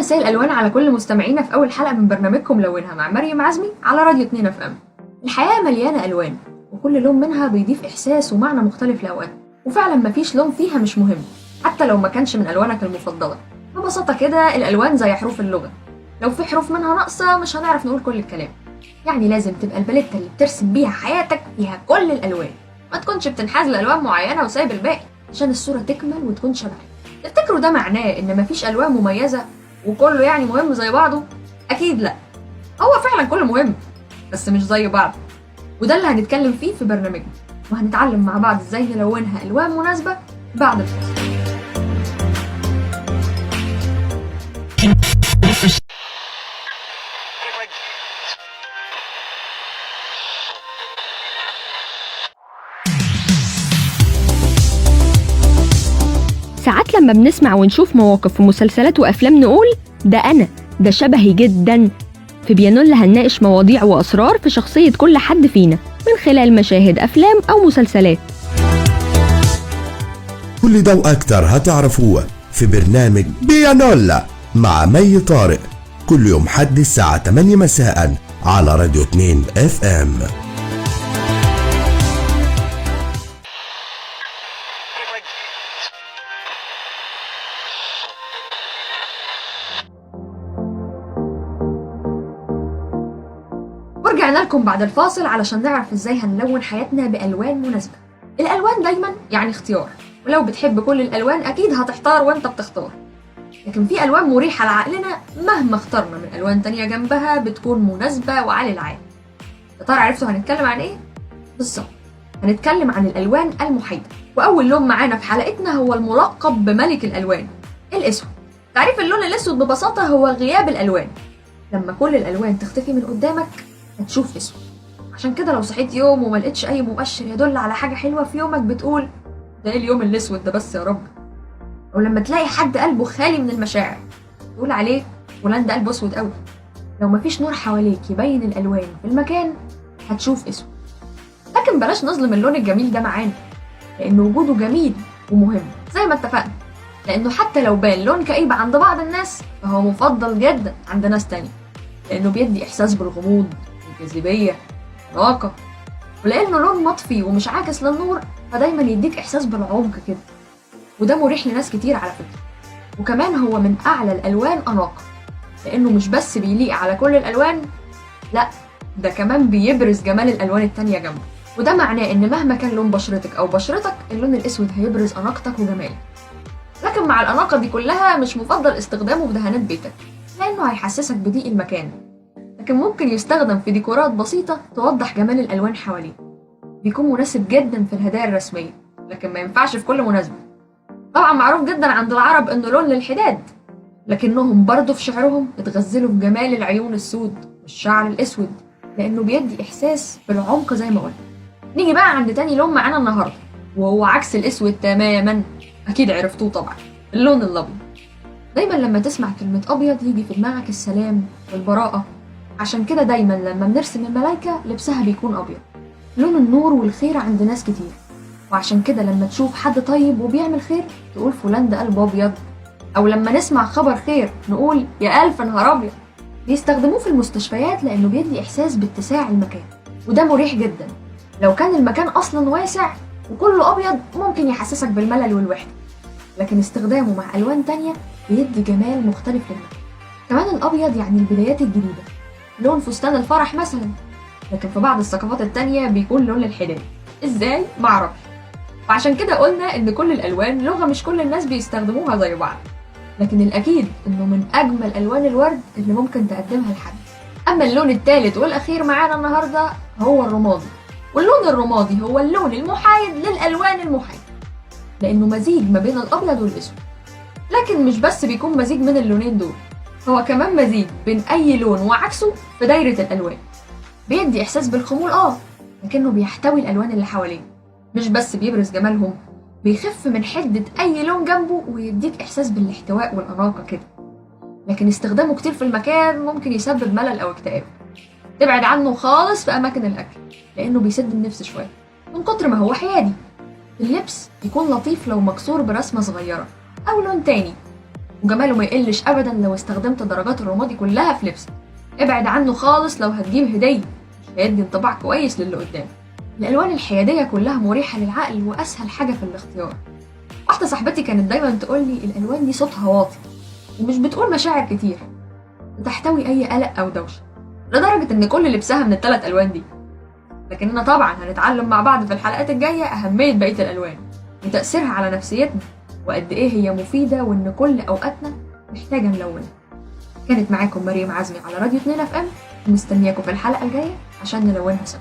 مساء الألوان على كل مستمعينا في أول حلقة من برنامجكم لونها مع مريم عزمي على راديو 2 اف ام. الحياة مليانة ألوان وكل لون منها بيضيف إحساس ومعنى مختلف لأوقات، وفعلا مفيش لون فيها مش مهم حتى لو ما كانش من ألوانك المفضلة. ببساطة كده الألوان زي حروف اللغة، لو في حروف منها ناقصة مش هنعرف نقول كل الكلام. يعني لازم تبقى الباليتة اللي بترسم بيها حياتك فيها كل الألوان، ما تكونش بتنحاز لألوان معينة وسايب الباقي عشان الصورة تكمل وتكون شبهك. تفتكروا ده معناه إن مفيش ألوان مميزة وكله يعني مهم زي بعضه؟ أكيد لأ، هو فعلا كله مهم بس مش زي بعض، وده اللي هنتكلم فيه في برنامجنا، وهنتعلم مع بعض ازاي نلونها ألوان مناسبة بعد الفاصل. ساعات لما بنسمع ونشوف مواقف في مسلسلات وأفلام نقول ده شبهي جدا. في بيانولا هنناقش مواضيع وأسرار في شخصية كل حد فينا من خلال مشاهد أفلام أو مسلسلات. كل ده وأكتر هتعرفوه في برنامج بيانولا مع مي طارق كل يوم حد الساعة 8 مساء على راديو 2 اف ام. ورجعنا لكم بعد الفاصل علشان نعرف ازاي هنلون حياتنا بألوان مناسبة. الألوان دايما يعني اختيار، ولو بتحب كل الألوان أكيد هتحتار وانت بتختار، لكن في ألوان مريحة لعقلنا مهما اخترنا من ألوان تانية جنبها بتكون مناسبة وعلى العال. يا ترى عرفتوا هنتكلم عن ايه؟ بالظبط، هنتكلم عن الألوان المحايدة، وأول لون معانا في حلقتنا هو الملقب بملك الألوان، الأسود. تعريف اللون الأسود ببساطة هو غياب الألوان، لما كل الألوان تختفي من قدامك هتشوف اسود. عشان كده لو صحيت يوم وما لقيتش اي مؤشر يدل على حاجه حلوه في يومك بتقول ده ايه اليوم الاسود ده بس يا رب. او لما تلاقي حد قلبه خالي من المشاعر تقول عليه فلان ده قلبه اسود قوي. لو مفيش نور حواليك يبين الالوان في المكان هتشوف اسود. لكن بلاش نظلم اللون الجميل ده معانا، لان وجوده جميل ومهم زي ما اتفقنا، لانه حتى لو بان لون كئيب عند بعض الناس فهو مفضل جدا عند ناس تانية، لانه بيدي احساس بالغموض، الجاذبية، الراقة، ولأنه لون مطفي ومش عاكس للنور فدايما يديك إحساس بالعمق كده، وده مريح لناس كتير على فكرة. وكمان هو من أعلى الألوان أناقة، لأنه مش بس بيليق على كل الألوان، لأ ده كمان بيبرز جمال الألوان التانية جنبه، وده معناه إن مهما كان لون بشرتك أو بشرتك اللون الأسود هيبرز أناقتك وجمالك. لكن مع الأناقة دي كلها مش مفضل استخدامه في دهانات بيتك، لأنه هيحسسك بضيق المكان، لكن ممكن يستخدم في ديكورات بسيطة توضح جمال الألوان حواليه. بيكون مناسب جدا في الهدايا الرسمية، لكن ما ينفعش في كل مناسبة. طبعا معروف جدا عند العرب إنه لون للحداد، لكنهم برضه في شعرهم اتغزلوا بجمال العيون السود والشعر الأسود، لأنه بيدي إحساس بالعمق زي ما قلنا. نيجي بقى عند تاني لون معانا النهاردة، وهو عكس الأسود تماما، أكيد عرفتوه طبعا، اللون الأبيض. دايما لما تسمع كلمة أبيض يجي في دماغك السلام والبراءة، عشان كده دايما لما بنرسم الملايكة لبسها بيكون أبيض، لون النور والخير عند ناس كتير. وعشان كده لما تشوف حد طيب وبيعمل خير تقول فلان ده قلبه أبيض، أو لما نسمع خبر خير نقول يا ألف نهار أبيض. بيستخدموه في المستشفيات لأنه بيدي إحساس باتساع المكان، وده مريح جدا. لو كان المكان أصلا واسع وكله أبيض ممكن يحسسك بالملل والوحدة، لكن استخدامه مع ألوان تانية بيدي جمال مختلف للمكان. كمان الأبيض يعني البدايات الجديدة، لون فستان الفرح مثلا، لكن في بعض الثقافات التانية بيكون لون للحداد. ازاي؟ معرفش. وعشان كده قلنا ان كل الالوان لغة مش كل الناس بيستخدموها زي بعض، لكن الاكيد انه من اجمل الوان الورد اللي ممكن تقدمها لحد. اما اللون الثالث والاخير معانا النهاردة هو الرمادي، واللون الرمادي هو اللون المحايد للالوان المحايدة، لانه مزيج ما بين الابيض والاسود. لكن مش بس بيكون مزيج من اللونين دول، هو كمان مزيج بين أي لون وعكسه في دايرة الألوان. بيدي إحساس بالخمول لكنه بيحتوي الألوان اللي حواليه، مش بس بيبرز جمالهم، بيخف من حدة أي لون جنبه ويديك إحساس بالاحتواء والأناقة كده. لكن استخدامه كتير في المكان ممكن يسبب ملل أو اكتئاب. تبعد عنه خالص في أماكن الأكل، لأنه بيسد النفس شوية من كتر ما هو حيادي. اللبس يكون لطيف لو مكسور برسمة صغيرة أو لون تاني، وجماله ما يقلش ابدا لو استخدمت درجات الرمادي كلها في لبسك. ابعد عنه خالص لو هتجيب هديه، مش هيدي انطباع كويس للي قدامك. الالوان الحياديه كلها مريحه للعقل واسهل حاجه في الاختيار. واحده صاحبتي كانت دايما تقول لي الالوان دي صوتها واطي ومش بتقول مشاعر كتير، بتحتوي اي قلق او دوشه، لدرجه ان كل لبسها من ال3 الوان دي. لكننا طبعا هنتعلم مع بعض في الحلقات الجايه اهميه بقيه الالوان وتاثيرها على نفسيتنا، وقد ايه هي مفيده، وان كل اوقاتنا محتاجه نلونها. كانت معاكم مريم عزمي على راديو 2 FM، مستنياكم في الحلقه الجايه عشان نلونها سوا.